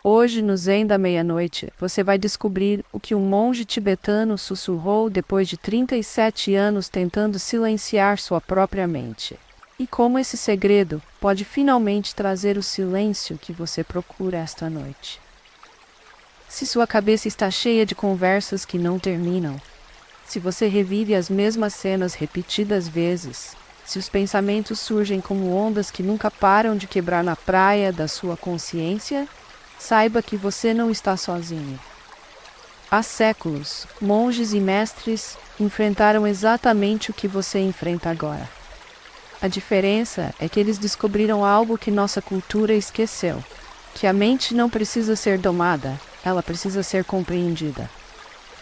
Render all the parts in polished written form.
Hoje, no Zen da Meia-Noite, você vai descobrir o que um monge tibetano sussurrou depois de 37 anos tentando silenciar sua própria mente. E como esse segredo pode finalmente trazer o silêncio que você procura esta noite. Se sua cabeça está cheia de conversas que não terminam, se você revive as mesmas cenas repetidas vezes, se os pensamentos surgem como ondas que nunca param de quebrar na praia da sua consciência, saiba que você não está sozinho. Há séculos, monges e mestres enfrentaram exatamente o que você enfrenta agora. A diferença é que eles descobriram algo que nossa cultura esqueceu, que a mente não precisa ser domada, ela precisa ser compreendida.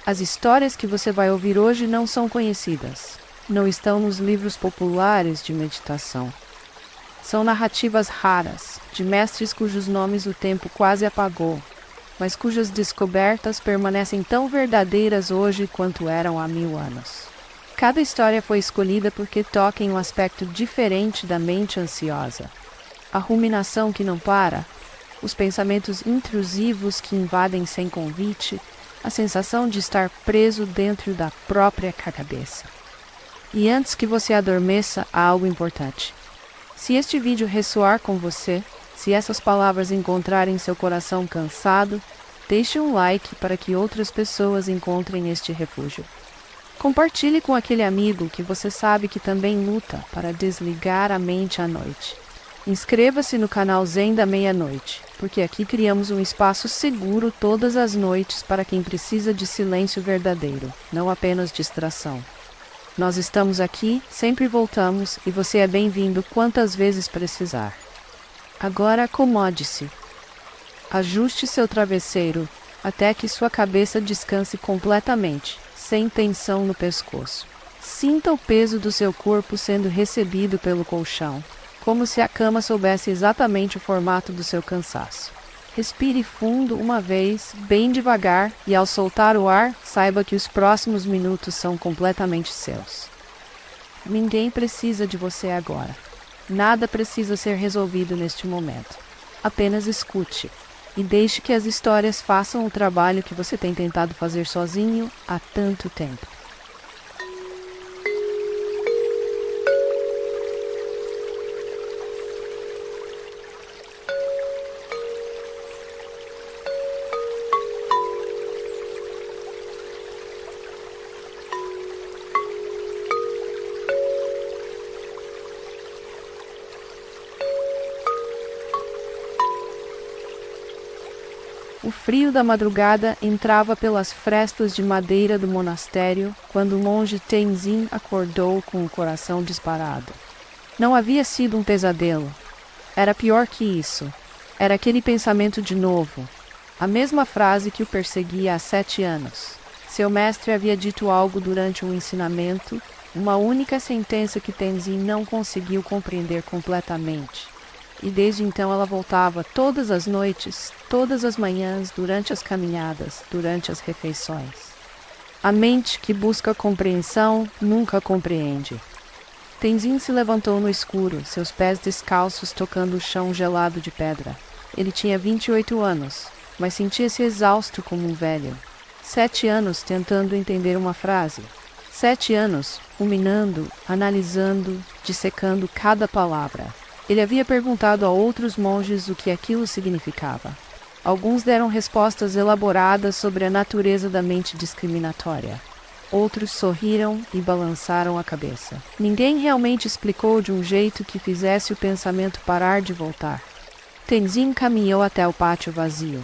As histórias que você vai ouvir hoje não são conhecidas, não estão nos livros populares de meditação. São narrativas raras, de mestres cujos nomes o tempo quase apagou, mas cujas descobertas permanecem tão verdadeiras hoje quanto eram há 1000 anos. Cada história foi escolhida porque toca em um aspecto diferente da mente ansiosa. A ruminação que não para, os pensamentos intrusivos que invadem sem convite, a sensação de estar preso dentro da própria cabeça. E antes que você adormeça, há algo importante. Se este vídeo ressoar com você, se essas palavras encontrarem seu coração cansado, deixe um like para que outras pessoas encontrem este refúgio. Compartilhe com aquele amigo que você sabe que também luta para desligar a mente à noite. Inscreva-se no canal Zen da Meia-Noite, porque aqui criamos um espaço seguro todas as noites para quem precisa de silêncio verdadeiro, não apenas distração. Nós estamos aqui, sempre voltamos e você é bem-vindo quantas vezes precisar. Agora acomode-se. Ajuste seu travesseiro até que sua cabeça descanse completamente, sem tensão no pescoço. Sinta o peso do seu corpo sendo recebido pelo colchão, como se a cama soubesse exatamente o formato do seu cansaço. Respire fundo uma vez, bem devagar, e ao soltar o ar, saiba que os próximos minutos são completamente seus. Ninguém precisa de você agora. Nada precisa ser resolvido neste momento. Apenas escute e deixe que as histórias façam o trabalho que você tem tentado fazer sozinho há tanto tempo. O frio da madrugada entrava pelas frestas de madeira do monastério quando o monge Tenzin acordou com o coração disparado. Não havia sido um pesadelo. Era pior que isso. Era aquele pensamento de novo. A mesma frase que o perseguia há 7 anos. Seu mestre havia dito algo durante um ensinamento, uma única sentença que Tenzin não conseguiu compreender completamente. E desde então ela voltava todas as noites, todas as manhãs, durante as caminhadas, durante as refeições. A mente que busca compreensão nunca compreende. Tenzin se levantou no escuro, seus pés descalços tocando o chão gelado de pedra. Ele tinha 28 anos, mas sentia-se exausto como um velho. 7 anos tentando entender uma frase. 7 anos ruminando, analisando, dissecando cada palavra. Ele havia perguntado a outros monges o que aquilo significava. Alguns deram respostas elaboradas sobre a natureza da mente discriminatória. Outros sorriram e balançaram a cabeça. Ninguém realmente explicou de um jeito que fizesse o pensamento parar de voltar. Tenzin caminhou até o pátio vazio.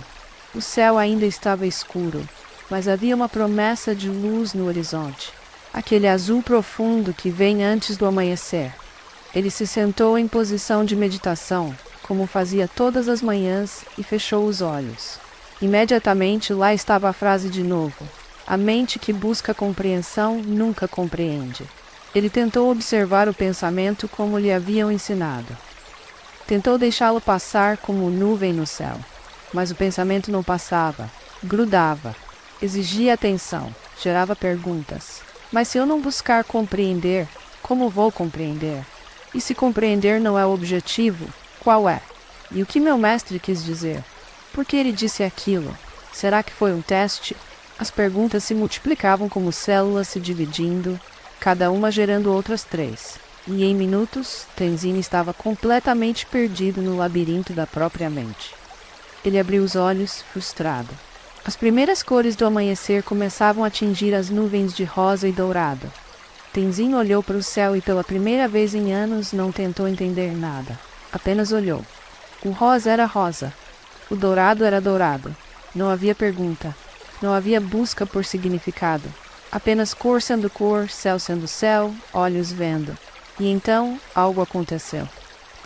O céu ainda estava escuro, mas havia uma promessa de luz no horizonte. Aquele azul profundo que vem antes do amanhecer. Ele se sentou em posição de meditação, como fazia todas as manhãs, e fechou os olhos. Imediatamente lá estava a frase de novo. A mente que busca compreensão nunca compreende. Ele tentou observar o pensamento como lhe haviam ensinado. Tentou deixá-lo passar como nuvem no céu, mas o pensamento não passava, grudava, exigia atenção, gerava perguntas. Mas se eu não buscar compreender, como vou compreender? E se compreender não é o objetivo, qual é? E o que meu mestre quis dizer? Por que ele disse aquilo? Será que foi um teste? As perguntas se multiplicavam como células se dividindo, cada uma gerando outras 3. E em minutos, Tenzin estava completamente perdido no labirinto da própria mente. Ele abriu os olhos, frustrado. As primeiras cores do amanhecer começavam a tingir as nuvens de rosa e dourado. Tenzin olhou para o céu e pela primeira vez em anos não tentou entender nada. Apenas olhou. O rosa era rosa. O dourado era dourado. Não havia pergunta. Não havia busca por significado. Apenas cor sendo cor, céu sendo céu, olhos vendo. E então, algo aconteceu.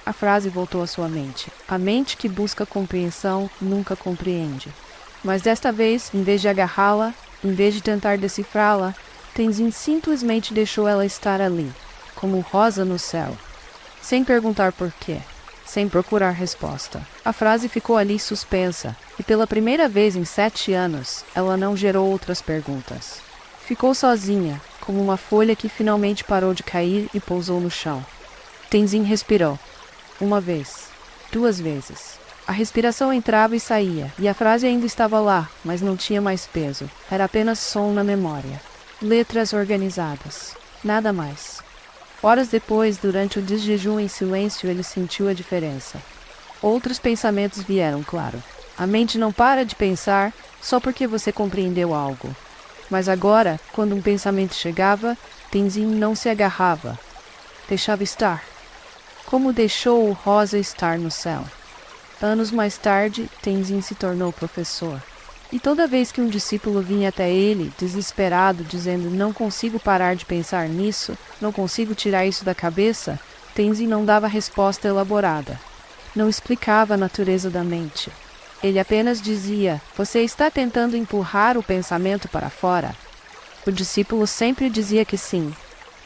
A frase voltou à sua mente. A mente que busca compreensão nunca compreende. Mas desta vez, em vez de agarrá-la, em vez de tentar decifrá-la, Tenzin simplesmente deixou ela estar ali, como rosa no céu. Sem perguntar por quê. Sem procurar resposta. A frase ficou ali suspensa, e pela primeira vez em 7 anos, ela não gerou outras perguntas. Ficou sozinha, como uma folha que finalmente parou de cair e pousou no chão. Tenzin respirou. 1 vez. 2 vezes. A respiração entrava e saía, e a frase ainda estava lá, mas não tinha mais peso. Era apenas som na memória. Letras organizadas. Nada mais. Horas depois, durante o desjejum em silêncio, ele sentiu a diferença. Outros pensamentos vieram, claro. A mente não para de pensar só porque você compreendeu algo. Mas agora, quando um pensamento chegava, Tenzin não se agarrava. Deixava estar. Como deixou o rosa estar no céu. Anos mais tarde, Tenzin se tornou professor. E toda vez que um discípulo vinha até ele, desesperado, dizendo não consigo parar de pensar nisso, não consigo tirar isso da cabeça, Tenzin não dava resposta elaborada. Não explicava a natureza da mente. Ele apenas dizia, você está tentando empurrar o pensamento para fora? O discípulo sempre dizia que sim.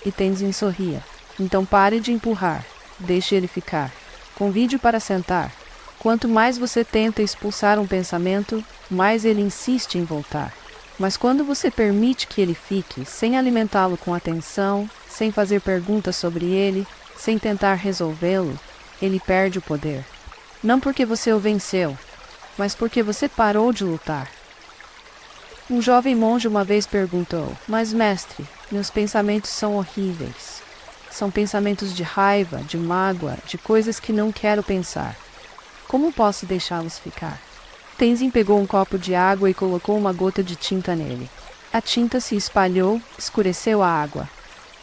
E Tenzin sorria. Então pare de empurrar. Deixe ele ficar. Convide-o para sentar. Quanto mais você tenta expulsar um pensamento, mais ele insiste em voltar. Mas quando você permite que ele fique, sem alimentá-lo com atenção, sem fazer perguntas sobre ele, sem tentar resolvê-lo, ele perde o poder. Não porque você o venceu, mas porque você parou de lutar. Um jovem monge uma vez perguntou, mas mestre, meus pensamentos são horríveis. São pensamentos de raiva, de mágoa, de coisas que não quero pensar. Como posso deixá-los ficar? Tenzin pegou um copo de água e colocou uma gota de tinta nele. A tinta se espalhou, escureceu a água.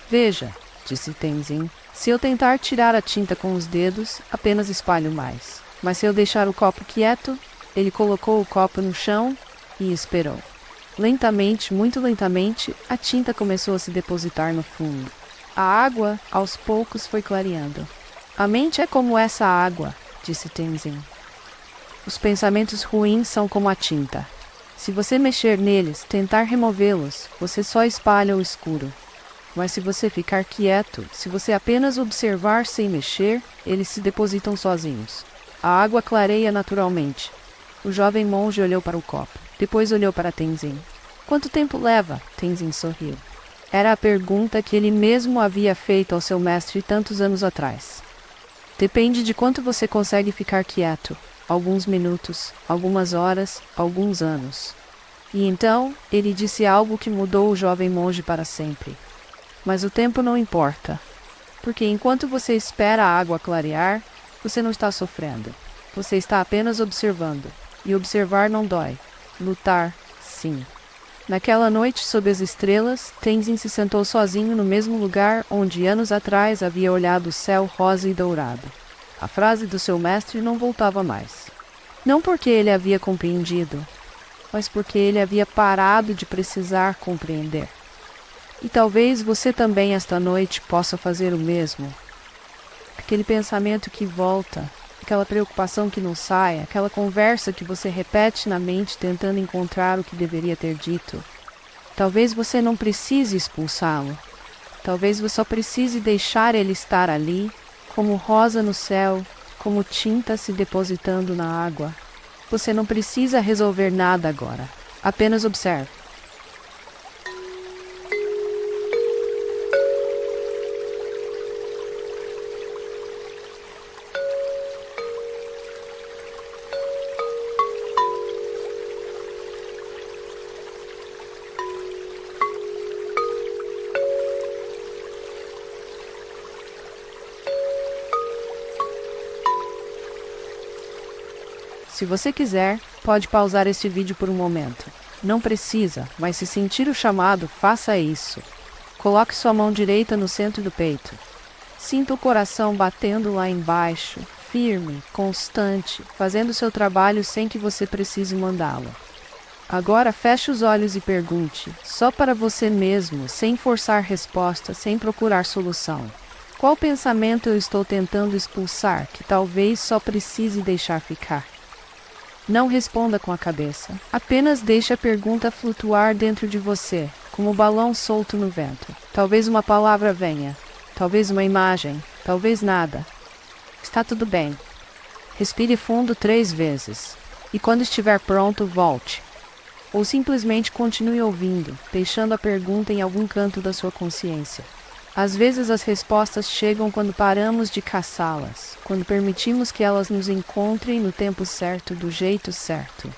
Veja, disse Tenzin, se eu tentar tirar a tinta com os dedos, apenas espalho mais. Mas se eu deixar o copo quieto, ele colocou o copo no chão e esperou. Lentamente, muito lentamente, a tinta começou a se depositar no fundo. A água, aos poucos, foi clareando. A mente é como essa água, disse Tenzin. Os pensamentos ruins são como a tinta. Se você mexer neles, tentar removê-los, você só espalha o escuro. Mas se você ficar quieto, se você apenas observar sem mexer, eles se depositam sozinhos. A água clareia naturalmente. O jovem monge olhou para o copo. Depois olhou para Tenzin. Quanto tempo leva? Tenzin sorriu. Era a pergunta que ele mesmo havia feito ao seu mestre tantos anos atrás. Depende de quanto você consegue ficar quieto. Alguns minutos, algumas horas, alguns anos. E então, ele disse algo que mudou o jovem monge para sempre. Mas o tempo não importa. Porque enquanto você espera a água clarear, você não está sofrendo. Você está apenas observando. E observar não dói. Lutar, sim. Naquela noite, sob as estrelas, Tenzin se sentou sozinho no mesmo lugar onde anos atrás havia olhado o céu rosa e dourado. A frase do seu mestre não voltava mais. Não porque ele havia compreendido, mas porque ele havia parado de precisar compreender. E talvez você também esta noite possa fazer o mesmo. Aquele pensamento que volta, aquela preocupação que não sai, aquela conversa que você repete na mente tentando encontrar o que deveria ter dito. Talvez você não precise expulsá-lo. Talvez você só precise deixar ele estar ali, como rosa no céu, como tinta se depositando na água. Você não precisa resolver nada agora. Apenas observe. Se você quiser, pode pausar este vídeo por um momento. Não precisa, mas se sentir o chamado, faça isso. Coloque sua mão direita no centro do peito. Sinta o coração batendo lá embaixo, firme, constante, fazendo seu trabalho sem que você precise mandá-lo. Agora feche os olhos e pergunte, só para você mesmo, sem forçar resposta, sem procurar solução. Qual pensamento eu estou tentando expulsar, que talvez só precise deixar ficar? Não responda com a cabeça. Apenas deixe a pergunta flutuar dentro de você, como um balão solto no vento. Talvez uma palavra venha, talvez uma imagem, talvez nada. Está tudo bem. Respire fundo 3 vezes. E quando estiver pronto, volte. Ou simplesmente continue ouvindo, deixando a pergunta em algum canto da sua consciência. Às vezes as respostas chegam quando paramos de caçá-las, quando permitimos que elas nos encontrem no tempo certo, do jeito certo.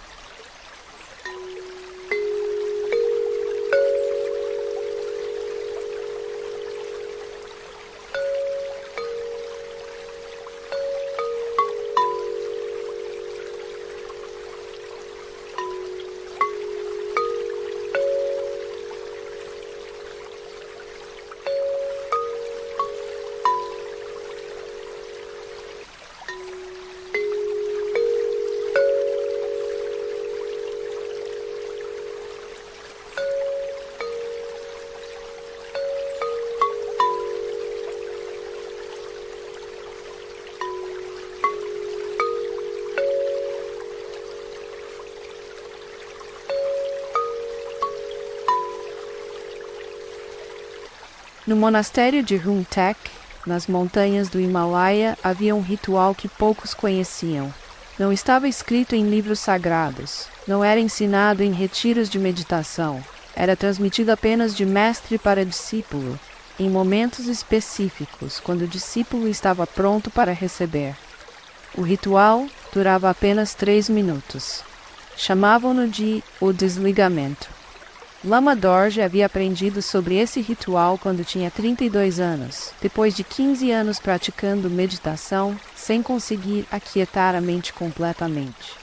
No monastério de Rumtek, nas montanhas do Himalaia, havia um ritual que poucos conheciam. Não estava escrito em livros sagrados, não era ensinado em retiros de meditação, era transmitido apenas de mestre para discípulo, em momentos específicos, quando o discípulo estava pronto para receber. O ritual durava apenas 3 minutos. Chamavam-no de o desligamento. Lama Dorje havia aprendido sobre esse ritual quando tinha 32 anos, depois de 15 anos praticando meditação, sem conseguir aquietar a mente completamente.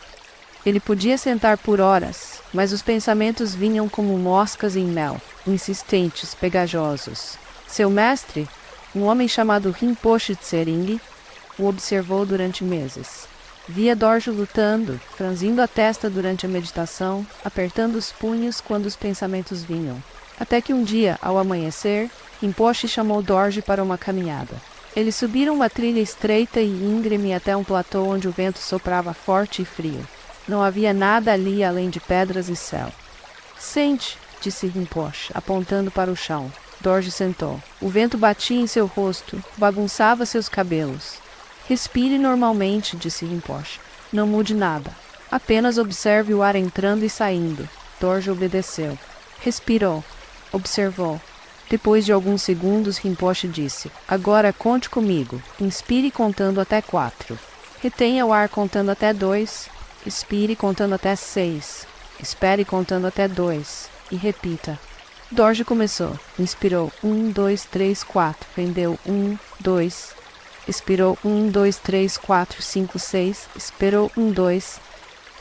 Ele podia sentar por horas, mas os pensamentos vinham como moscas em mel, insistentes, pegajosos. Seu mestre, um homem chamado Rinpoche Tsering, o observou durante meses. Via Dorje lutando, franzindo a testa durante a meditação, apertando os punhos quando os pensamentos vinham. Até que um dia, ao amanhecer, Rinpoche chamou Dorje para uma caminhada. Eles subiram uma trilha estreita e íngreme até um platô onde o vento soprava forte e frio. Não havia nada ali além de pedras e céu. Sente, disse Rinpoche, apontando para o chão. Dorje sentou. O vento batia em seu rosto, bagunçava seus cabelos. Respire normalmente, disse Rinpoche. Não mude nada. Apenas observe o ar entrando e saindo. Dorje obedeceu. Respirou. Observou. Depois de alguns segundos, Rinpoche disse: agora conte comigo. Inspire contando até 4. Retenha o ar contando até 2. Expire contando até 6. Espere contando até 2. E repita. Dorje começou. Inspirou 1, 2, 3, 4. Rendeu 1, 2. Expirou 1, 2, 3, 4, 5, 6. Esperou 1, 2.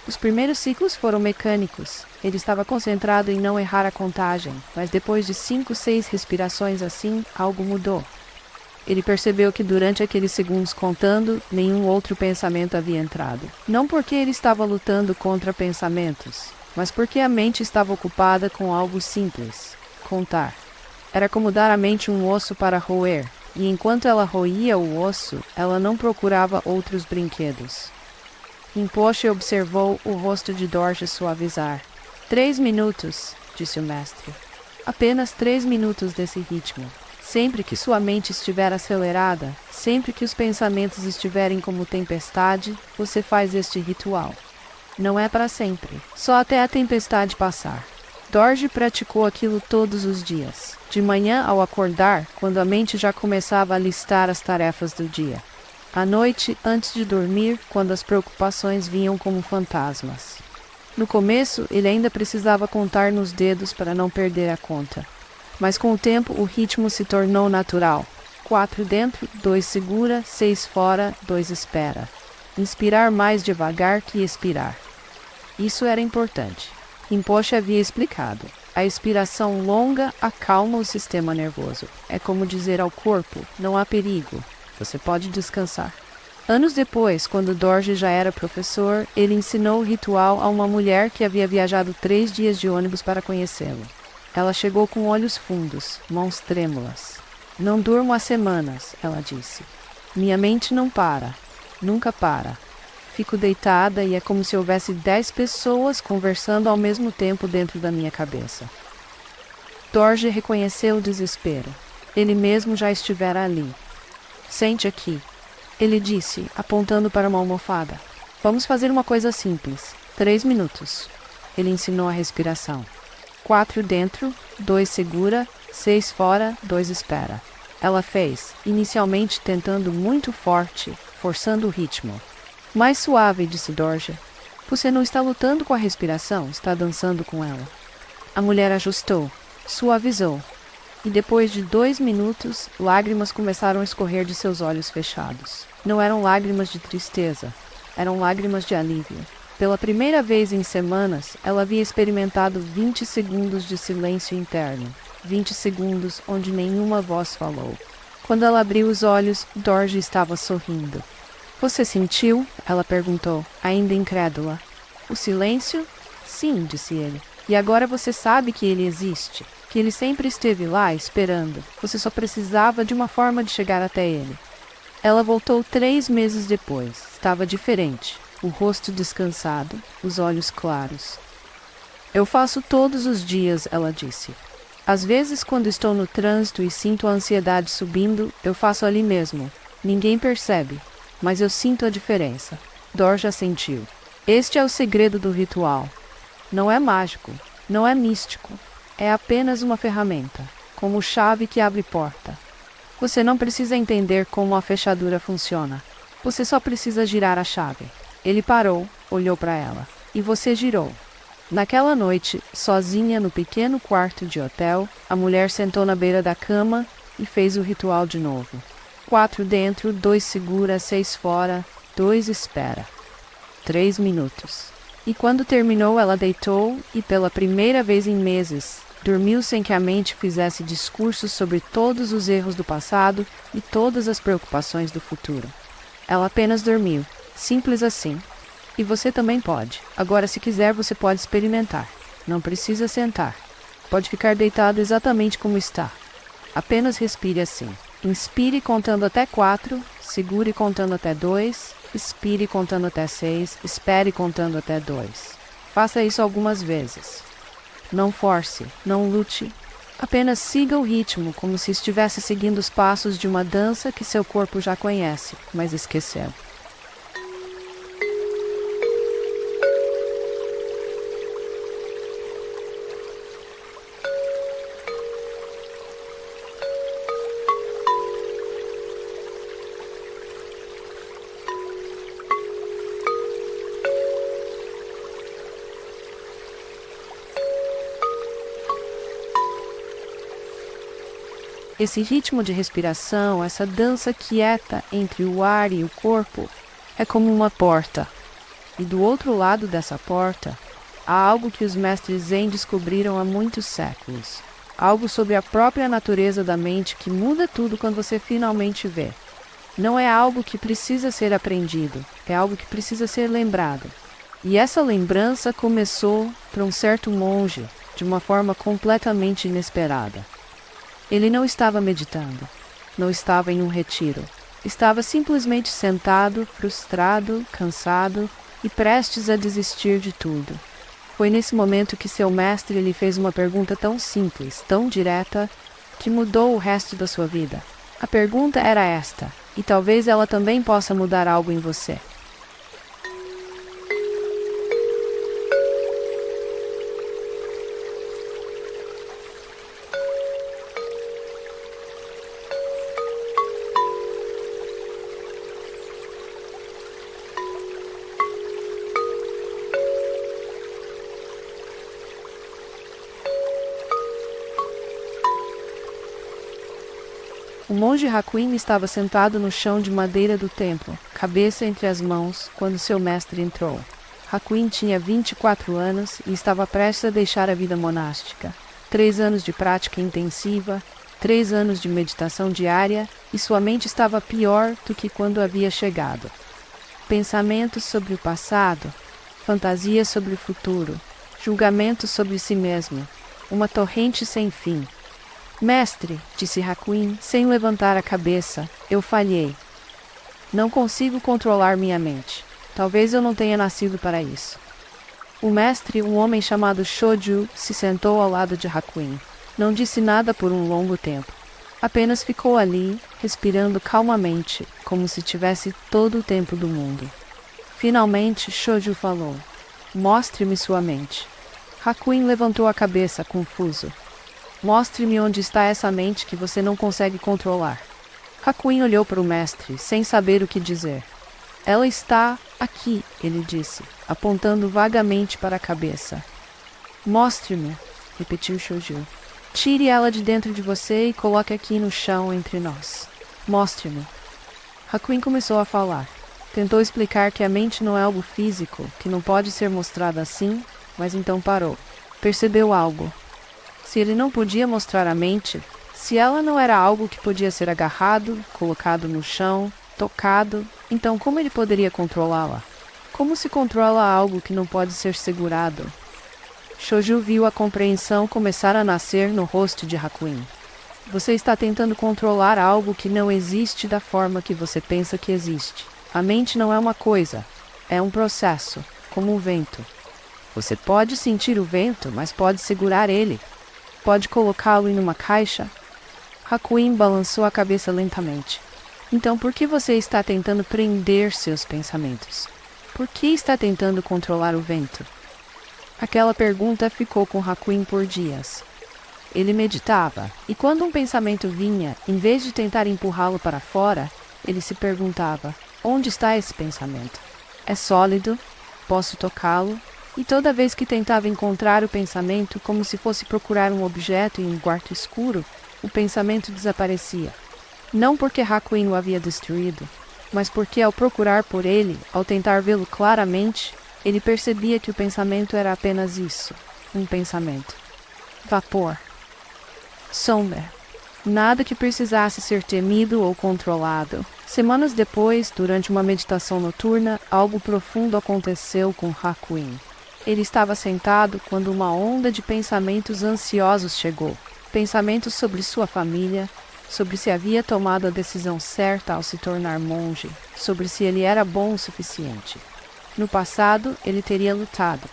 Os primeiros ciclos foram mecânicos. Ele estava concentrado em não errar a contagem, mas depois de 5, 6 respirações assim, algo mudou. Ele percebeu que durante aqueles segundos contando, nenhum outro pensamento havia entrado. Não porque ele estava lutando contra pensamentos, mas porque a mente estava ocupada com algo simples: contar. Era como dar à mente um osso para roer. E enquanto ela roía o osso, ela não procurava outros brinquedos. Rinpoche observou o rosto de Dorje suavizar. 3 minutos, disse o mestre. Apenas 3 minutos desse ritmo. Sempre que sua mente estiver acelerada, sempre que os pensamentos estiverem como tempestade, você faz este ritual. Não é para sempre, só até a tempestade passar. Dorje praticou aquilo todos os dias, de manhã ao acordar, quando a mente já começava a listar as tarefas do dia. À noite, antes de dormir, quando as preocupações vinham como fantasmas. No começo, ele ainda precisava contar nos dedos para não perder a conta. Mas com o tempo, o ritmo se tornou natural. 4 dentro, 2 segura, 6 fora, 2 espera. Inspirar mais devagar que expirar. Isso era importante. Rinpoche havia explicado. A expiração longa acalma o sistema nervoso. É como dizer ao corpo, não há perigo, você pode descansar. Anos depois, quando Dorje já era professor, ele ensinou o ritual a uma mulher que havia viajado 3 dias de ônibus para conhecê-lo. Ela chegou com olhos fundos, mãos trêmulas. Não durmo há semanas, ela disse. Minha mente não para, nunca para. Fico deitada e é como se houvesse 10 pessoas conversando ao mesmo tempo dentro da minha cabeça. Dorje reconheceu o desespero. Ele mesmo já estivera ali. Sente aqui, ele disse, apontando para uma almofada. Vamos fazer uma coisa simples. 3 minutos. Ele ensinou a respiração. 4 dentro, 2 segura, 6 fora, 2 espera. Ela fez, inicialmente tentando muito forte, forçando o ritmo. Mais suave, disse Dorje. Você não está lutando com a respiração, está dançando com ela. A mulher ajustou, suavizou. E depois de 2 minutos, lágrimas começaram a escorrer de seus olhos fechados. Não eram lágrimas de tristeza, eram lágrimas de alívio. Pela primeira vez em semanas, ela havia experimentado 20 segundos de silêncio interno. 20 segundos onde nenhuma voz falou. Quando ela abriu os olhos, Dorje estava sorrindo. Você sentiu? Ela perguntou, ainda incrédula. O silêncio? Sim, disse ele. E agora você sabe que ele existe, que ele sempre esteve lá esperando. Você só precisava de uma forma de chegar até ele. Ela voltou 3 meses depois. Estava diferente. O rosto descansado, os olhos claros. Eu faço todos os dias, ela disse. Às vezes, quando estou no trânsito e sinto a ansiedade subindo, eu faço ali mesmo. Ninguém percebe, mas eu sinto a diferença. Dorje sentiu. Este é o segredo do ritual. Não é mágico, não é místico. É apenas uma ferramenta, como chave que abre porta. Você não precisa entender como a fechadura funciona. Você só precisa girar a chave. Ele parou, olhou para ela. E você girou. Naquela noite, sozinha no pequeno quarto de hotel, a mulher sentou na beira da cama e fez o ritual de novo. 4 dentro, 2 segura, 6 fora, 2 espera. 3 minutos. E quando terminou, ela deitou e, pela primeira vez em meses, dormiu sem que a mente fizesse discursos sobre todos os erros do passado e todas as preocupações do futuro. Ela apenas dormiu. Simples assim. E você também pode. Agora, se quiser, você pode experimentar. Não precisa sentar. Pode ficar deitado exatamente como está. Apenas respire assim. Inspire contando até 4, segure contando até 2, expire contando até 6, espere contando até 2. Faça isso algumas vezes. Não force, não lute. Apenas siga o ritmo, como se estivesse seguindo os passos de uma dança que seu corpo já conhece, mas esqueceu. Esse ritmo de respiração, essa dança quieta entre o ar e o corpo, é como uma porta. E do outro lado dessa porta, há algo que os mestres Zen descobriram há muitos séculos. Algo sobre a própria natureza da mente que muda tudo quando você finalmente vê. Não é algo que precisa ser aprendido, é algo que precisa ser lembrado. E essa lembrança começou para um certo monge, de uma forma completamente inesperada. Ele não estava meditando, não estava em um retiro. Estava simplesmente sentado, frustrado, cansado e prestes a desistir de tudo. Foi nesse momento que seu mestre lhe fez uma pergunta tão simples, tão direta, que mudou o resto da sua vida. A pergunta era esta, e talvez ela também possa mudar algo em você. O monge Hakuin estava sentado no chão de madeira do templo, cabeça entre as mãos, quando seu mestre entrou. Hakuin tinha 24 anos e estava prestes a deixar a vida monástica. 3 anos de prática intensiva, 3 anos de meditação diária, e sua mente estava pior do que quando havia chegado. Pensamentos sobre o passado, fantasias sobre o futuro, julgamentos sobre si mesmo, uma torrente sem fim. Mestre, disse Hakuin, sem levantar a cabeça, eu falhei. Não consigo controlar minha mente. Talvez eu não tenha nascido para isso. O mestre, um homem chamado Shoju, se sentou ao lado de Hakuin. Não disse nada por um longo tempo. Apenas ficou ali, respirando calmamente, como se tivesse todo o tempo do mundo. Finalmente, Shoju falou. Mostre-me sua mente. Hakuin levantou a cabeça, confuso. Mostre-me onde está essa mente que você não consegue controlar. Hakuin olhou para o mestre, sem saber o que dizer. Ela está aqui, ele disse, apontando vagamente para a cabeça. Mostre-me, repetiu Shoju. Tire ela de dentro de você e coloque aqui no chão entre nós. Mostre-me. Hakuin começou a falar. Tentou explicar que a mente não é algo físico, que não pode ser mostrada assim, mas então parou. Percebeu algo. Se ele não podia mostrar a mente, se ela não era algo que podia ser agarrado, colocado no chão, tocado, então como ele poderia controlá-la? Como se controla algo que não pode ser segurado? Shoju viu a compreensão começar a nascer no rosto de Hakuin. Você está tentando controlar algo que não existe da forma que você pensa que existe. A mente não é uma coisa, é um processo, como o vento. Você pode sentir o vento, mas pode segurar ele. Pode colocá-lo em uma caixa? Hakuin balançou a cabeça lentamente. Então por que você está tentando prender seus pensamentos? Por que está tentando controlar o vento? Aquela pergunta ficou com Hakuin por dias. Ele meditava, e quando um pensamento vinha, em vez de tentar empurrá-lo para fora, ele se perguntava, onde está esse pensamento? É sólido? Posso tocá-lo? E toda vez que tentava encontrar o pensamento, como se fosse procurar um objeto em um quarto escuro, o pensamento desaparecia. Não porque Hakuin o havia destruído, mas porque ao procurar por ele, ao tentar vê-lo claramente, ele percebia que o pensamento era apenas isso, um pensamento. Vapor. Sombra. Nada que precisasse ser temido ou controlado. Semanas depois, durante uma meditação noturna, algo profundo aconteceu com Hakuin. Ele estava sentado quando uma onda de pensamentos ansiosos chegou. Pensamentos sobre sua família, sobre se havia tomado a decisão certa ao se tornar monge, sobre se ele era bom o suficiente. No passado, ele teria lutado.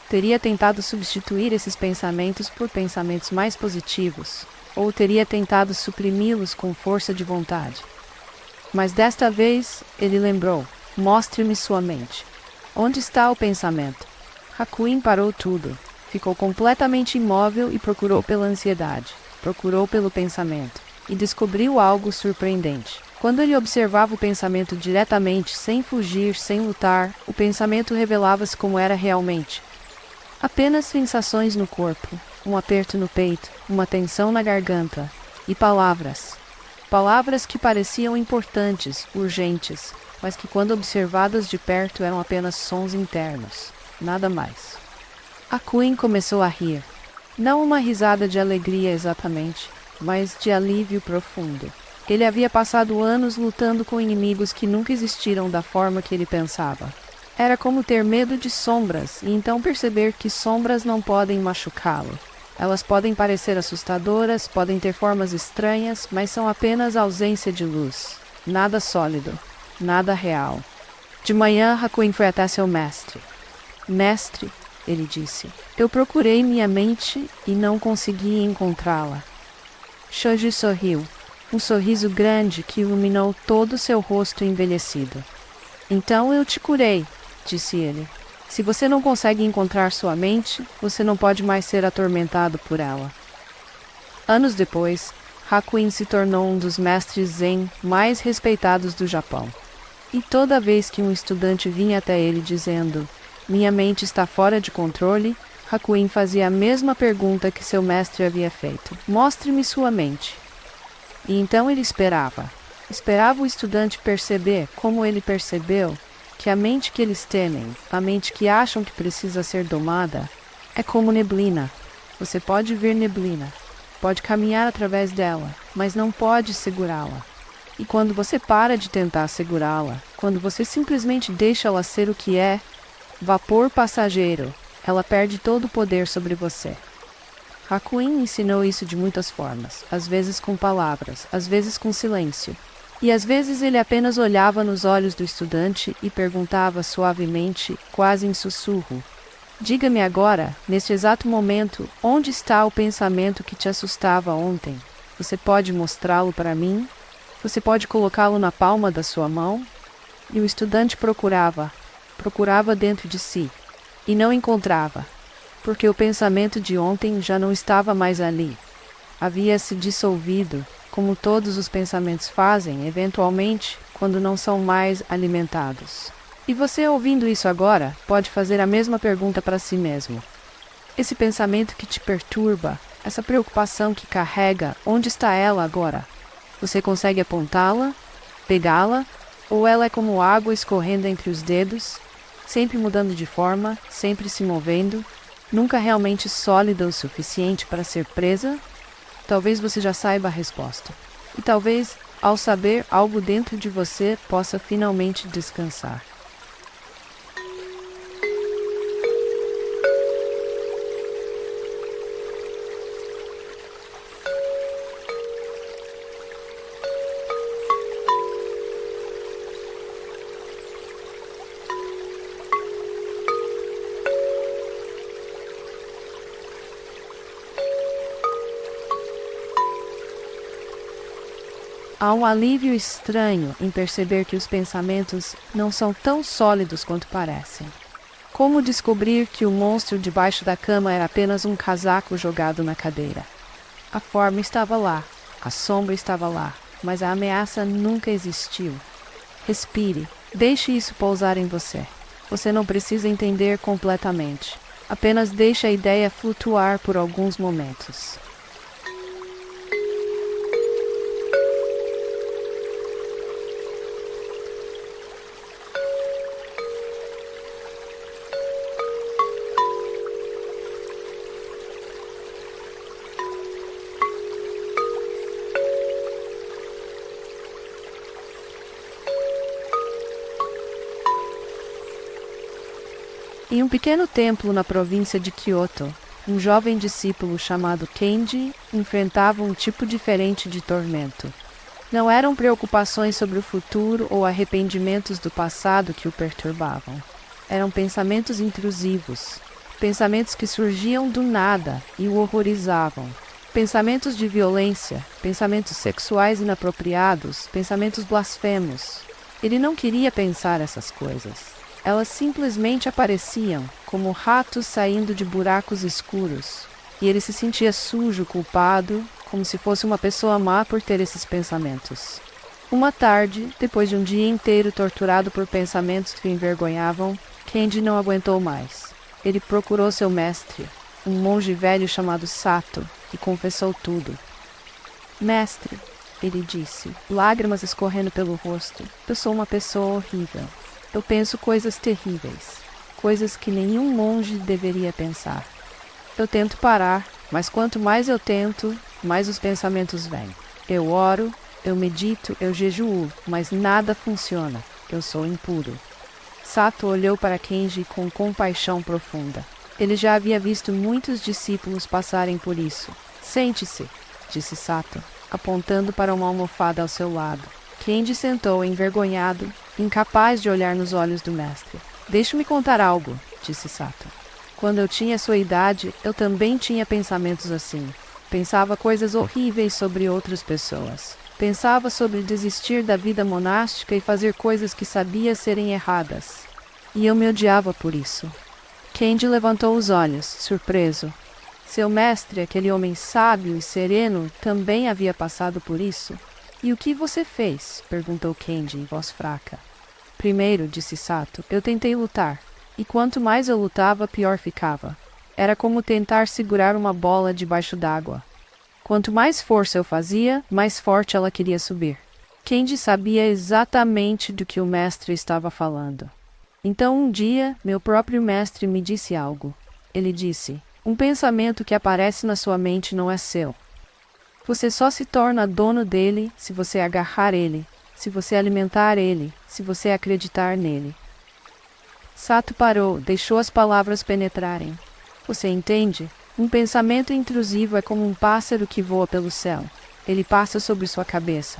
Teria tentado substituir esses pensamentos por pensamentos mais positivos, ou teria tentado suprimi-los com força de vontade. Mas desta vez, ele lembrou, mostre-me sua mente. Onde está o pensamento? Hakuin parou tudo. Ficou completamente imóvel e procurou pela ansiedade. Procurou pelo pensamento. E descobriu algo surpreendente. Quando ele observava o pensamento diretamente, sem fugir, sem lutar, o pensamento revelava-se como era realmente. Apenas sensações no corpo, um aperto no peito, uma tensão na garganta, e palavras. Palavras que pareciam importantes, urgentes, mas que quando observadas de perto eram apenas sons internos. Nada mais. Hakuin começou a rir. Não uma risada de alegria exatamente, mas de alívio profundo. Ele havia passado anos lutando com inimigos que nunca existiram da forma que ele pensava. Era como ter medo de sombras e então perceber que sombras não podem machucá-lo. Elas podem parecer assustadoras, podem ter formas estranhas, mas são apenas ausência de luz. Nada sólido, nada real. De manhã, Hakuin foi até seu mestre. Mestre, ele disse, eu procurei minha mente e não consegui encontrá-la. Shoji sorriu, um sorriso grande que iluminou todo o seu rosto envelhecido. Então eu te curei, disse ele. Se você não consegue encontrar sua mente, você não pode mais ser atormentado por ela. Anos depois, Hakuin se tornou um dos mestres Zen mais respeitados do Japão. E toda vez que um estudante vinha até ele dizendo minha mente está fora de controle, Hakuin fazia a mesma pergunta que seu mestre havia feito. Mostre-me sua mente. E então ele esperava. Esperava o estudante perceber, como ele percebeu, que a mente que eles temem, a mente que acham que precisa ser domada, é como neblina. Você pode ver neblina, pode caminhar através dela, mas não pode segurá-la. E quando você para de tentar segurá-la, quando você simplesmente deixa ela ser o que é, vapor passageiro, ela perde todo o poder sobre você. Hakuin ensinou isso de muitas formas, às vezes com palavras, às vezes com silêncio. E às vezes ele apenas olhava nos olhos do estudante e perguntava suavemente, quase em sussurro: diga-me agora, neste exato momento, onde está o pensamento que te assustava ontem? Você pode mostrá-lo para mim? Você pode colocá-lo na palma da sua mão? E o estudante procurava dentro de si, e não encontrava, porque o pensamento de ontem já não estava mais ali. Havia se dissolvido, como todos os pensamentos fazem, eventualmente, quando não são mais alimentados. E você, ouvindo isso agora, pode fazer a mesma pergunta para si mesmo. Esse pensamento que te perturba, essa preocupação que carrega, onde está ela agora? Você consegue apontá-la, pegá-la, ou ela é como água escorrendo entre os dedos, sempre mudando de forma, sempre se movendo, nunca realmente sólida o suficiente para ser presa? Talvez você já saiba a resposta. E talvez, ao saber, algo dentro de você possa finalmente descansar. Há um alívio estranho em perceber que os pensamentos não são tão sólidos quanto parecem. Como descobrir que o monstro debaixo da cama era apenas um casaco jogado na cadeira? A forma estava lá, a sombra estava lá, mas a ameaça nunca existiu. Respire, deixe isso pousar em você. Você não precisa entender completamente. Apenas deixe a ideia flutuar por alguns momentos. Em um pequeno templo na província de Kyoto, um jovem discípulo chamado Kenji enfrentava um tipo diferente de tormento. Não eram preocupações sobre o futuro ou arrependimentos do passado que o perturbavam. Eram pensamentos intrusivos, pensamentos que surgiam do nada e o horrorizavam. Pensamentos de violência, pensamentos sexuais inapropriados, pensamentos blasfemos. Ele não queria pensar essas coisas. Elas simplesmente apareciam, como ratos saindo de buracos escuros, e ele se sentia sujo, culpado, como se fosse uma pessoa má por ter esses pensamentos. Uma tarde, depois de um dia inteiro torturado por pensamentos que o envergonhavam, Kenji não aguentou mais. Ele procurou seu mestre, um monge velho chamado Sato, e confessou tudo. Mestre, ele disse, lágrimas escorrendo pelo rosto, eu sou uma pessoa horrível. Eu penso coisas terríveis, coisas que nenhum monge deveria pensar. Eu tento parar, mas quanto mais eu tento, mais os pensamentos vêm. Eu oro, eu medito, eu jejuo, mas nada funciona. Eu sou impuro. Sato olhou para Kenji com compaixão profunda. Ele já havia visto muitos discípulos passarem por isso. Sente-se, disse Sato, apontando para uma almofada ao seu lado. Kenji sentou envergonhado, incapaz de olhar nos olhos do mestre. Deixe-me contar algo, disse Sato. Quando eu tinha sua idade, eu também tinha pensamentos assim. Pensava coisas horríveis sobre outras pessoas. Pensava sobre desistir da vida monástica e fazer coisas que sabia serem erradas. E eu me odiava por isso. Kenji levantou os olhos, surpreso. Seu mestre, aquele homem sábio e sereno, também havia passado por isso. E o que você fez? Perguntou Kenji em voz fraca. Primeiro, disse Sato, eu tentei lutar. E quanto mais eu lutava, pior ficava. Era como tentar segurar uma bola debaixo d'água. Quanto mais força eu fazia, mais forte ela queria subir. Candy sabia exatamente do que o mestre estava falando. Então um dia, meu próprio mestre me disse algo. Ele disse: um pensamento que aparece na sua mente não é seu. Você só se torna dono dele se você agarrar ele, se você alimentar ele, se você acreditar nele. Sato parou, deixou as palavras penetrarem. Você entende? Um pensamento intrusivo é como um pássaro que voa pelo céu. Ele passa sobre sua cabeça.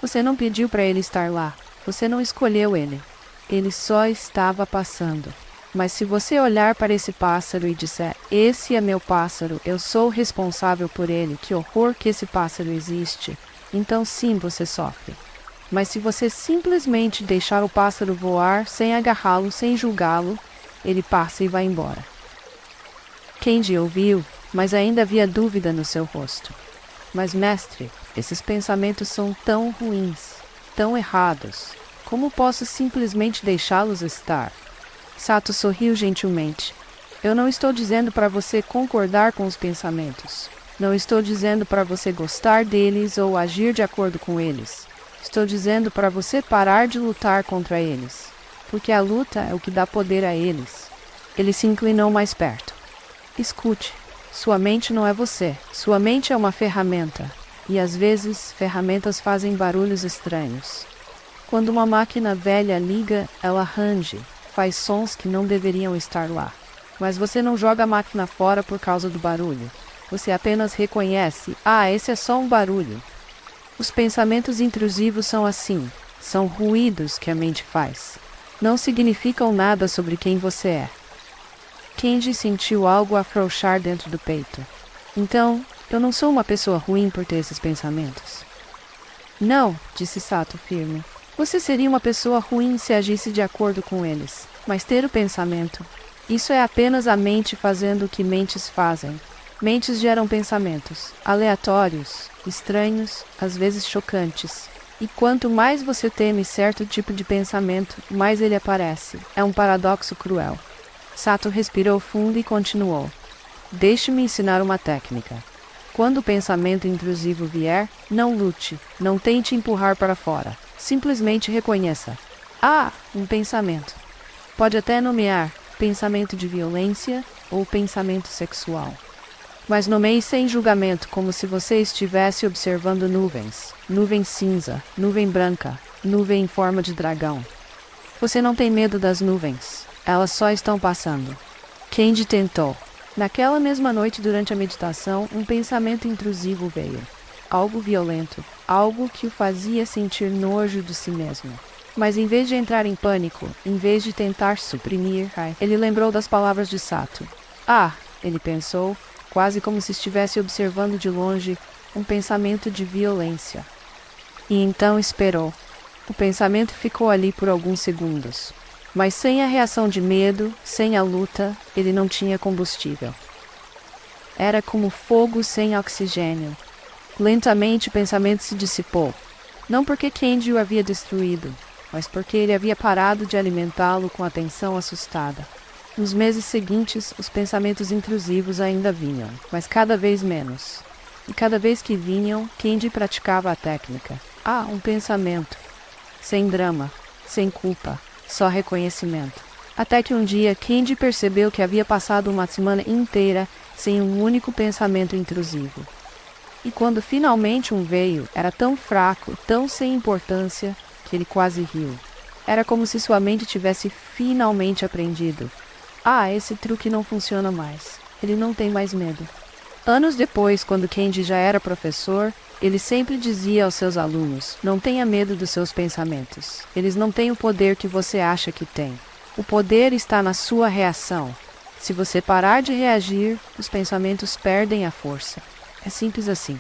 Você não pediu para ele estar lá. Você não escolheu ele. Ele só estava passando. Mas se você olhar para esse pássaro e disser: esse é meu pássaro, eu sou responsável por ele, que horror que esse pássaro existe, então sim, você sofre. Mas se você simplesmente deixar o pássaro voar, sem agarrá-lo, sem julgá-lo, ele passa e vai embora. Candy ouviu, mas ainda havia dúvida no seu rosto. Mas mestre, esses pensamentos são tão ruins, tão errados. Como posso simplesmente deixá-los estar? Sato sorriu gentilmente. Eu não estou dizendo para você concordar com os pensamentos. Não estou dizendo para você gostar deles ou agir de acordo com eles. Estou dizendo para você parar de lutar contra eles. Porque a luta é o que dá poder a eles. Ele se inclinou mais perto. Escute, sua mente não é você. Sua mente é uma ferramenta. E às vezes, ferramentas fazem barulhos estranhos. Quando uma máquina velha liga, ela range, faz sons que não deveriam estar lá. Mas você não joga a máquina fora por causa do barulho. Você apenas reconhece: esse é só um barulho. Os pensamentos intrusivos são assim. São ruídos que a mente faz. Não significam nada sobre quem você é. Candy sentiu algo afrouxar dentro do peito. Então, eu não sou uma pessoa ruim por ter esses pensamentos. Não, disse Sato firme. Você seria uma pessoa ruim se agisse de acordo com eles. Mas ter o pensamento, isso é apenas a mente fazendo o que mentes fazem. Mentes geram pensamentos, aleatórios, estranhos, às vezes chocantes. E quanto mais você teme certo tipo de pensamento, mais ele aparece. É um paradoxo cruel. Sato respirou fundo e continuou. Deixe-me ensinar uma técnica. Quando o pensamento intrusivo vier, não lute, não tente empurrar para fora. Simplesmente reconheça. Um pensamento. Pode até nomear pensamento de violência ou pensamento sexual. Mas nomeie sem julgamento, como se você estivesse observando nuvens. Nuvem cinza, nuvem branca, nuvem em forma de dragão. Você não tem medo das nuvens. Elas só estão passando. Candy tentou. Naquela mesma noite, durante a meditação, um pensamento intrusivo veio. Algo violento. Algo que o fazia sentir nojo de si mesmo. Mas em vez de entrar em pânico, em vez de tentar suprimir, ele lembrou das palavras de Sato. Ele pensou, quase como se estivesse observando de longe um pensamento de violência. E então esperou. O pensamento ficou ali por alguns segundos. Mas sem a reação de medo, sem a luta, ele não tinha combustível. Era como fogo sem oxigênio. Lentamente o pensamento se dissipou. Não porque Candy o havia destruído, mas porque ele havia parado de alimentá-lo com atenção assustada. Nos meses seguintes, os pensamentos intrusivos ainda vinham, mas cada vez menos. E cada vez que vinham, Candy praticava a técnica. Um pensamento. Sem drama, sem culpa, só reconhecimento. Até que um dia, Candy percebeu que havia passado uma semana inteira sem um único pensamento intrusivo. E quando finalmente um veio, era tão fraco, tão sem importância, que ele quase riu. Era como se sua mente tivesse finalmente aprendido. Esse truque não funciona mais. Ele não tem mais medo. Anos depois, quando Candy já era professor, ele sempre dizia aos seus alunos: não tenha medo dos seus pensamentos. Eles não têm o poder que você acha que tem. O poder está na sua reação. Se você parar de reagir, os pensamentos perdem a força. É simples assim.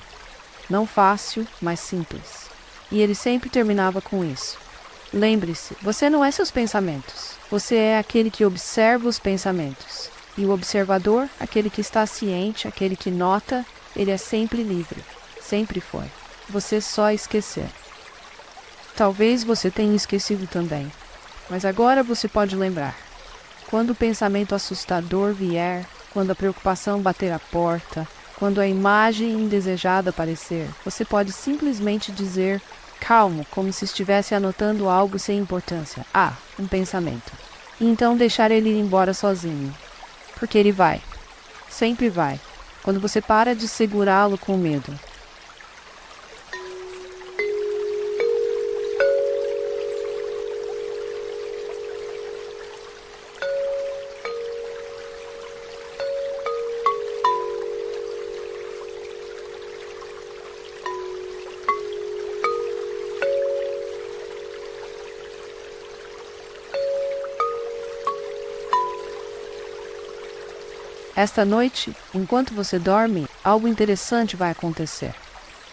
Não fácil, mas simples. E ele sempre terminava com isso. Lembre-se, você não é seus pensamentos. Você é aquele que observa os pensamentos. E o observador, aquele que está ciente, aquele que nota, ele é sempre livre. Sempre foi. Você só esquecer. Talvez você tenha esquecido também. Mas agora você pode lembrar. Quando o pensamento assustador vier, quando a preocupação bater a porta, Quando a imagem indesejada aparecer, você pode simplesmente dizer calmo, como se estivesse anotando algo sem importância. Um pensamento. E então deixar ele ir embora sozinho. Porque ele vai. Sempre vai. Quando você para de segurá-lo com medo. Esta noite, enquanto você dorme, algo interessante vai acontecer.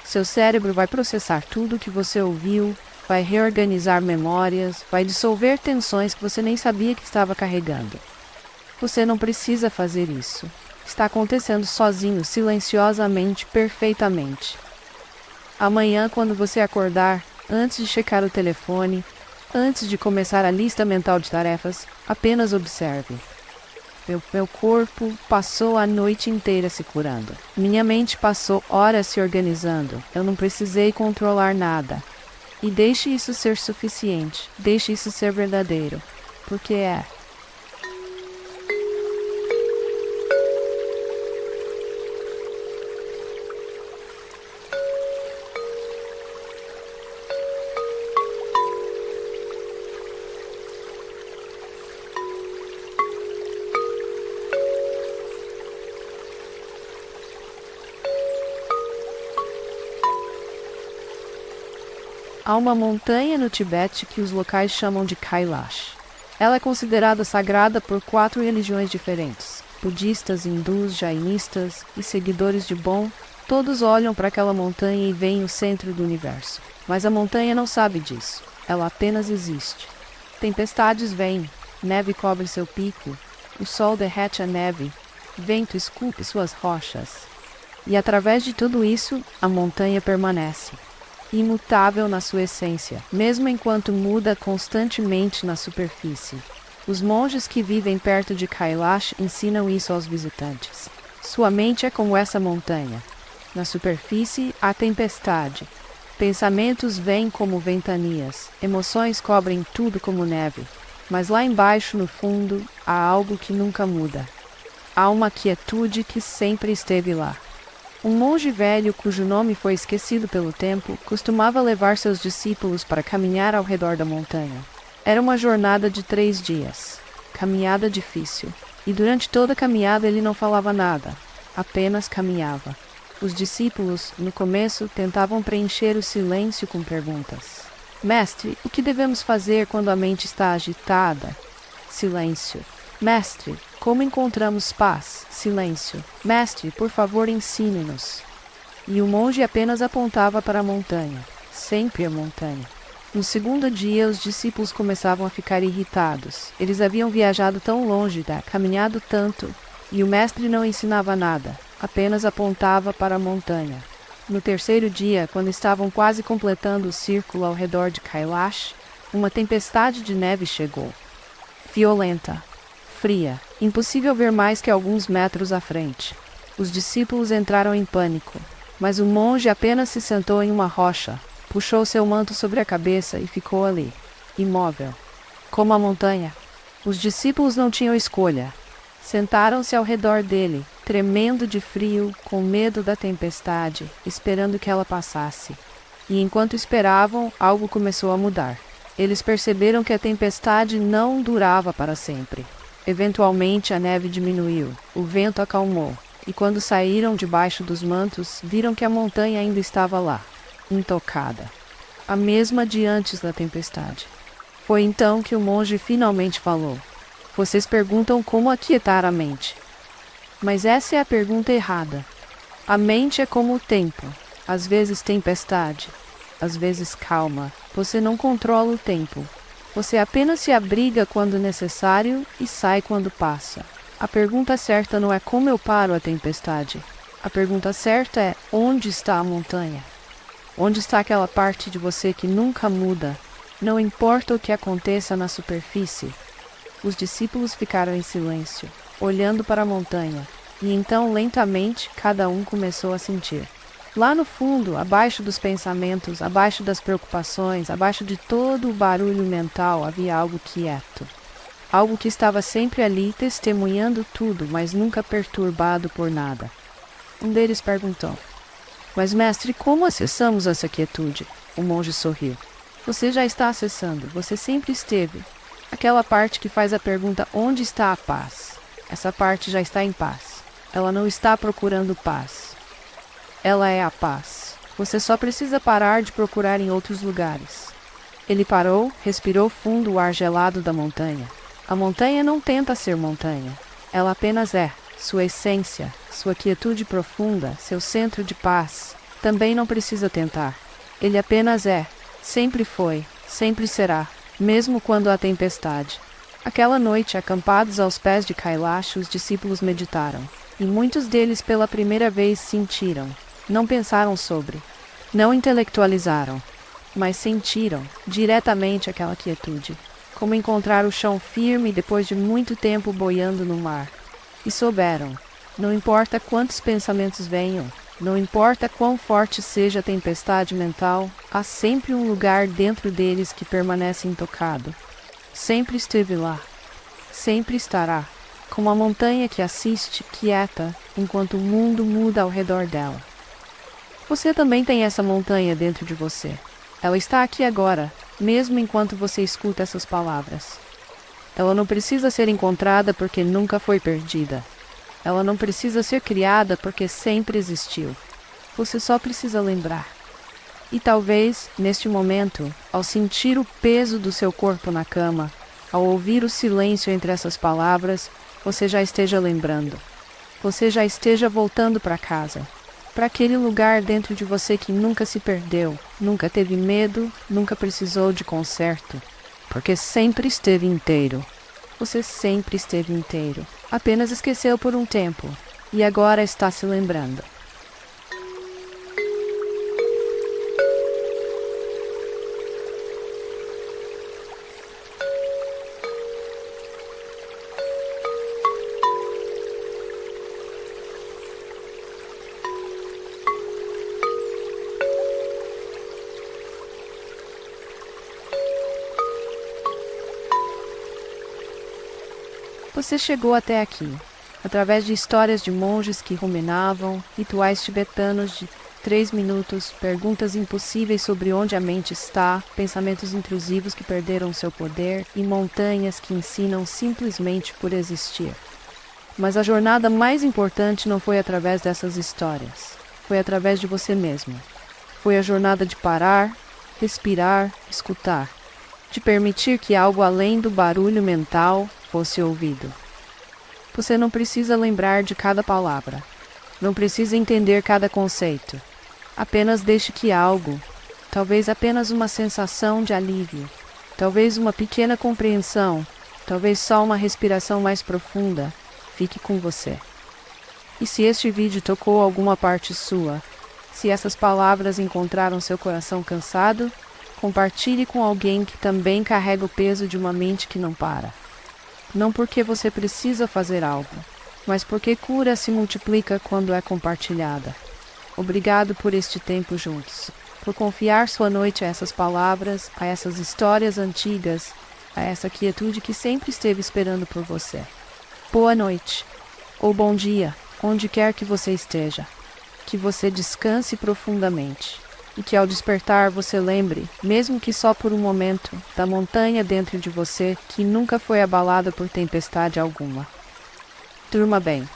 Seu cérebro vai processar tudo o que você ouviu, vai reorganizar memórias, vai dissolver tensões que você nem sabia que estava carregando. Você não precisa fazer isso. Está acontecendo sozinho, silenciosamente, perfeitamente. Amanhã, quando você acordar, antes de checar o telefone, antes de começar a lista mental de tarefas, apenas observe. Meu corpo passou a noite inteira se curando. Minha mente passou horas se organizando. Eu não precisei controlar nada. E deixe isso ser suficiente. Deixe isso ser verdadeiro. Porque é. Há uma montanha no Tibete que os locais chamam de Kailash. Ela é considerada sagrada por 4 religiões diferentes. Budistas, hindus, jainistas e seguidores de Bon, todos olham para aquela montanha e veem o centro do universo. Mas a montanha não sabe disso. Ela apenas existe. Tempestades vêm, neve cobre seu pico, o sol derrete a neve, vento esculpe suas rochas. E através de tudo isso, a montanha permanece. Imutável na sua essência, mesmo enquanto muda constantemente na superfície. Os monges que vivem perto de Kailash ensinam isso aos visitantes. Sua mente é como essa montanha. Na superfície, há tempestade. Pensamentos vêm como ventanias. Emoções cobrem tudo como neve. Mas lá embaixo, no fundo, há algo que nunca muda. Há uma quietude que sempre esteve lá. Um monge velho, cujo nome foi esquecido pelo tempo, costumava levar seus discípulos para caminhar ao redor da montanha. Era uma jornada de 3 dias. Caminhada difícil. E durante toda a caminhada ele não falava nada. Apenas caminhava. Os discípulos, no começo, tentavam preencher o silêncio com perguntas. Mestre, o que devemos fazer quando a mente está agitada? Silêncio. Mestre, como encontramos paz? Silêncio. Mestre, por favor, ensine-nos. E o monge apenas apontava para a montanha. Sempre a montanha. No segundo dia, os discípulos começavam a ficar irritados. Eles haviam viajado tão longe, caminhado tanto, e o mestre não ensinava nada, apenas apontava para a montanha. No terceiro dia, quando estavam quase completando o círculo ao redor de Kailash, uma tempestade de neve chegou. Violenta. Fria, impossível ver mais que alguns metros à frente. Os discípulos entraram em pânico, mas o monge apenas se sentou em uma rocha, puxou seu manto sobre a cabeça e ficou ali, imóvel, como a montanha. Os discípulos não tinham escolha. Sentaram-se ao redor dele, tremendo de frio, com medo da tempestade, esperando que ela passasse. E enquanto esperavam, algo começou a mudar. Eles perceberam que a tempestade não durava para sempre. Eventualmente a neve diminuiu, o vento acalmou, e quando saíram debaixo dos mantos, viram que a montanha ainda estava lá, intocada, a mesma de antes da tempestade. Foi então que o monge finalmente falou: "Vocês perguntam como aquietar a mente. Mas essa é a pergunta errada. A mente é como o tempo, às vezes tempestade, às vezes calma. Você não controla o tempo. Você apenas se abriga quando necessário e sai quando passa. A pergunta certa não é como eu paro a tempestade. A pergunta certa é: onde está a montanha? Onde está aquela parte de você que nunca muda? Não importa o que aconteça na superfície." Os discípulos ficaram em silêncio, olhando para a montanha. E então, lentamente, cada um começou a sentir. Lá no fundo, abaixo dos pensamentos, abaixo das preocupações, abaixo de todo o barulho mental, havia algo quieto. Algo que estava sempre ali, testemunhando tudo, mas nunca perturbado por nada. Um deles perguntou: "Mas, mestre, como acessamos essa quietude?" O monge sorriu. "Você já está acessando, você sempre esteve. Aquela parte que faz a pergunta: onde está a paz? Essa parte já está em paz. Ela não está procurando paz. Ela é a paz. Você só precisa parar de procurar em outros lugares." Ele parou, respirou fundo o ar gelado da montanha. A montanha não tenta ser montanha. Ela apenas é. Sua essência, sua quietude profunda, seu centro de paz, também não precisa tentar. Ele apenas é. Sempre foi. Sempre será. Mesmo quando há tempestade. Aquela noite, acampados aos pés de Kailash, os discípulos meditaram. E muitos deles pela primeira vez sentiram. Não pensaram sobre. Não intelectualizaram. Mas sentiram, diretamente, aquela quietude. Como encontrar o chão firme depois de muito tempo boiando no mar. E souberam. Não importa quantos pensamentos venham. Não importa quão forte seja a tempestade mental, há sempre um lugar dentro deles que permanece intocado. Sempre esteve lá. Sempre estará. Como a montanha que assiste, quieta, enquanto o mundo muda ao redor dela. Você também tem essa montanha dentro de você. Ela está aqui agora, mesmo enquanto você escuta essas palavras. Ela não precisa ser encontrada porque nunca foi perdida. Ela não precisa ser criada porque sempre existiu. Você só precisa lembrar. E talvez, neste momento, ao sentir o peso do seu corpo na cama, ao ouvir o silêncio entre essas palavras, você já esteja lembrando. Você já esteja voltando para casa. Para aquele lugar dentro de você que nunca se perdeu, nunca teve medo, nunca precisou de conserto. Porque sempre esteve inteiro. Você sempre esteve inteiro. Apenas esqueceu por um tempo. E agora está se lembrando. Você chegou até aqui, através de histórias de monges que ruminavam, rituais tibetanos de 3 minutos, perguntas impossíveis sobre onde a mente está, pensamentos intrusivos que perderam seu poder e montanhas que ensinam simplesmente por existir. Mas a jornada mais importante não foi através dessas histórias, foi através de você mesmo. Foi a jornada de parar, respirar, escutar, de permitir que algo além do barulho mental fosse ouvido. Você não precisa lembrar de cada palavra. Não precisa entender cada conceito. Apenas deixe que algo, talvez apenas uma sensação de alívio, talvez uma pequena compreensão, talvez só uma respiração mais profunda, fique com você. E se este vídeo tocou alguma parte sua, se essas palavras encontraram seu coração cansado, compartilhe com alguém que também carrega o peso de uma mente que não para. Não porque você precisa fazer algo, mas porque cura se multiplica quando é compartilhada. Obrigado por este tempo juntos, por confiar sua noite a essas palavras, a essas histórias antigas, a essa quietude que sempre esteve esperando por você. Boa noite, ou bom dia, onde quer que você esteja. Que você descanse profundamente. E que ao despertar você lembre, mesmo que só por um momento, da montanha dentro de você que nunca foi abalada por tempestade alguma. Durma bem.